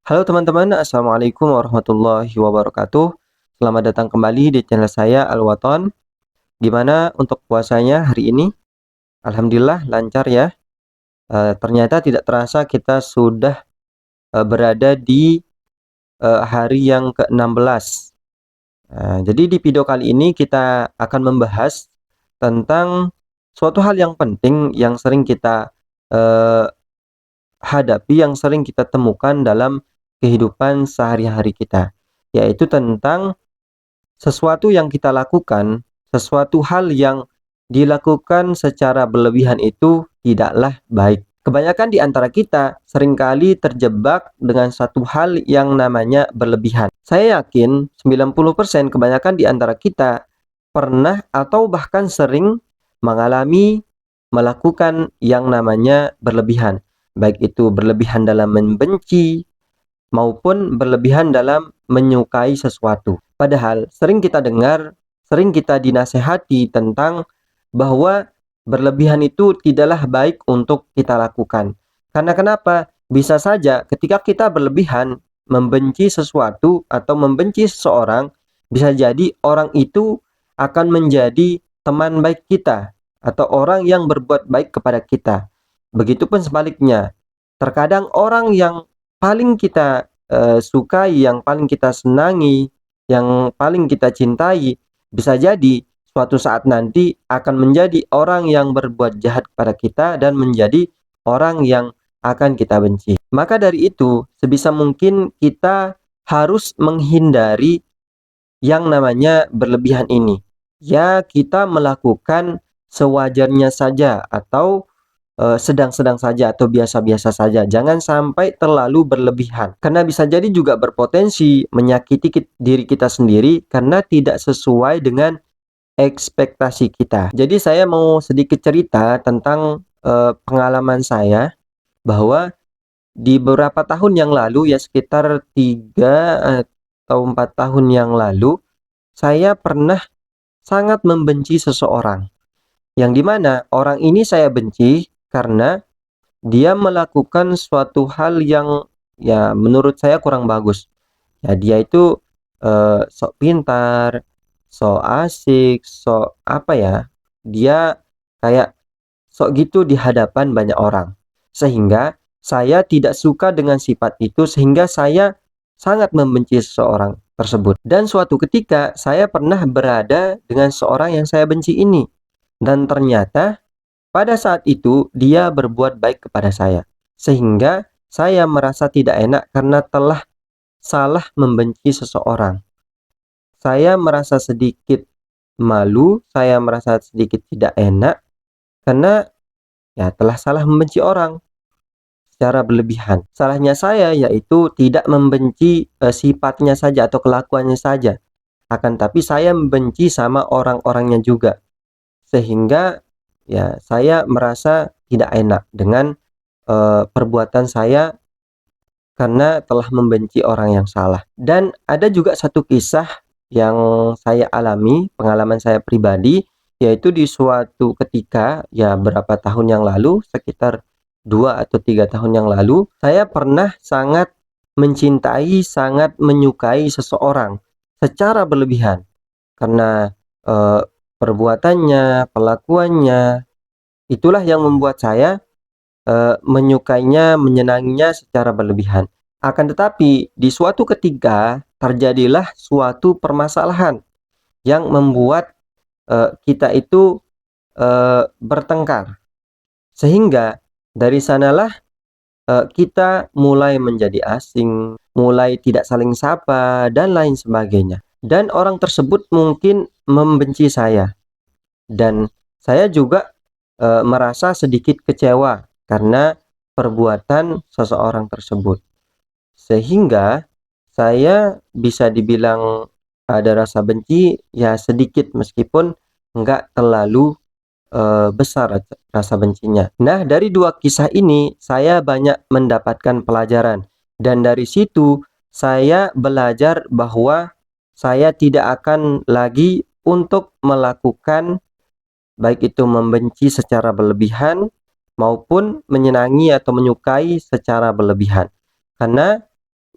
Halo teman-teman, Assalamualaikum warahmatullahi wabarakatuh. Selamat datang kembali di channel saya Al-Waton. Gimana untuk puasanya hari ini? Alhamdulillah lancar ya. Ternyata tidak terasa kita sudah berada di hari yang ke-16. Jadi di video kali ini kita akan membahas tentang suatu hal yang penting yang sering kita eh, hadapi, yang sering kita temukan dalam kehidupan sehari-hari kita, yaitu tentang sesuatu yang kita lakukan, sesuatu hal yang dilakukan secara berlebihan itu tidaklah baik. Kebanyakan di antara kita seringkali terjebak dengan satu hal yang namanya berlebihan. Saya yakin 90% kebanyakan di antara kita pernah atau bahkan sering mengalami melakukan yang namanya berlebihan. Baik itu berlebihan dalam membenci maupun berlebihan dalam menyukai sesuatu. Padahal sering kita dengar, sering kita dinasehati tentang bahwa berlebihan itu tidaklah baik untuk kita lakukan. Karena kenapa? Bisa saja ketika kita berlebihan membenci sesuatu atau membenci seseorang, bisa jadi orang itu akan menjadi teman baik kita atau orang yang berbuat baik kepada kita. Begitupun sebaliknya. Terkadang orang yang paling kita sukai, yang paling kita senangi, yang paling kita cintai, bisa jadi suatu saat nanti akan menjadi orang yang berbuat jahat kepada kita dan menjadi orang yang akan kita benci. Maka dari itu, sebisa mungkin kita harus menghindari yang namanya berlebihan ini. Ya, kita melakukan sewajarnya saja atau sedang-sedang saja atau biasa-biasa saja. Jangan sampai terlalu berlebihan. Karena bisa jadi juga berpotensi menyakiti diri kita sendiri karena tidak sesuai dengan ekspektasi kita. Jadi saya mau sedikit cerita tentang pengalaman saya bahwa di beberapa tahun yang lalu, ya sekitar 3 atau 4 tahun yang lalu, saya pernah sangat membenci seseorang. Yang dimana orang ini saya benci karena dia melakukan suatu hal yang ya menurut saya kurang bagus. Ya dia itu sok pintar, sok asik, sok apa ya? Dia kayak sok gitu di hadapan banyak orang. Sehingga saya tidak suka dengan sifat itu sehingga saya sangat membenci seseorang tersebut. Dan suatu ketika saya pernah berada dengan seorang yang saya benci ini. Dan ternyata pada saat itu dia berbuat baik kepada saya. Sehingga saya merasa tidak enak karena telah salah membenci seseorang. Saya merasa sedikit malu, saya merasa sedikit tidak enak karena ya telah salah membenci orang secara berlebihan. Salahnya saya yaitu tidak membenci sifatnya saja atau kelakuannya saja. Akan tapi saya membenci sama orang-orangnya juga. Sehingga ya saya merasa tidak enak dengan perbuatan saya karena telah membenci orang yang salah. Dan ada juga satu kisah yang saya alami, pengalaman saya pribadi, yaitu di suatu ketika, ya berapa tahun yang lalu, sekitar 2 atau 3 tahun yang lalu, saya pernah sangat mencintai, sangat menyukai seseorang secara berlebihan. Karena eh, perbuatannya, perlakuannya, itulah yang membuat saya menyukainya, menyenanginya secara berlebihan. Akan tetapi di suatu ketika terjadilah suatu permasalahan yang membuat kita itu bertengkar. Sehingga dari sanalah kita mulai menjadi asing, mulai tidak saling sapa dan lain sebagainya. Dan orang tersebut mungkin membenci saya. Dan saya juga merasa sedikit kecewa karena perbuatan seseorang tersebut. Sehingga saya bisa dibilang ada rasa benci ya sedikit meskipun enggak terlalu besar rasa bencinya. Nah, dari dua kisah ini saya banyak mendapatkan pelajaran dan dari situ saya belajar bahwa saya tidak akan lagi untuk melakukan baik itu membenci secara berlebihan maupun menyenangi atau menyukai secara berlebihan. Karena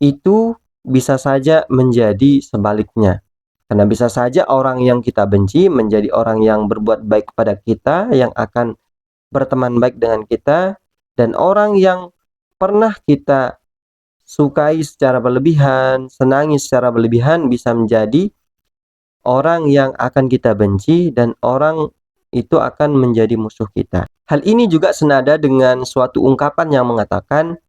itu bisa saja menjadi sebaliknya. Karena bisa saja orang yang kita benci menjadi orang yang berbuat baik kepada kita, yang akan berteman baik dengan kita, dan orang yang pernah kita sukai secara berlebihan, senangi secara berlebihan bisa menjadi orang yang akan kita benci dan orang itu akan menjadi musuh kita. Hal ini juga senada dengan suatu ungkapan yang mengatakan,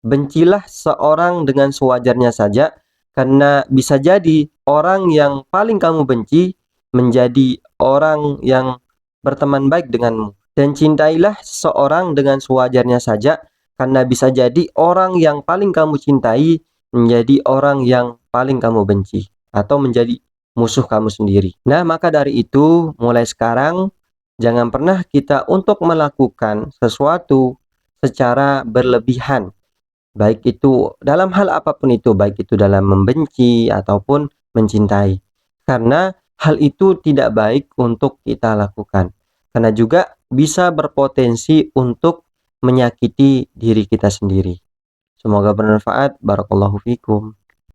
bencilah seorang dengan sewajarnya saja, karena bisa jadi orang yang paling kamu benci menjadi orang yang berteman baik denganmu. Dan cintailah seseorang dengan sewajarnya saja, karena bisa jadi orang yang paling kamu cintai menjadi orang yang paling kamu benci, atau menjadi musuh kamu sendiri. Nah, maka dari itu, mulai sekarang, jangan pernah kita untuk melakukan sesuatu secara berlebihan. Baik itu dalam hal apapun itu, baik itu dalam membenci ataupun mencintai. Karena hal itu tidak baik untuk kita lakukan. Karena juga bisa berpotensi untuk menyakiti diri kita sendiri. Semoga bermanfaat. Barakallahu fikum.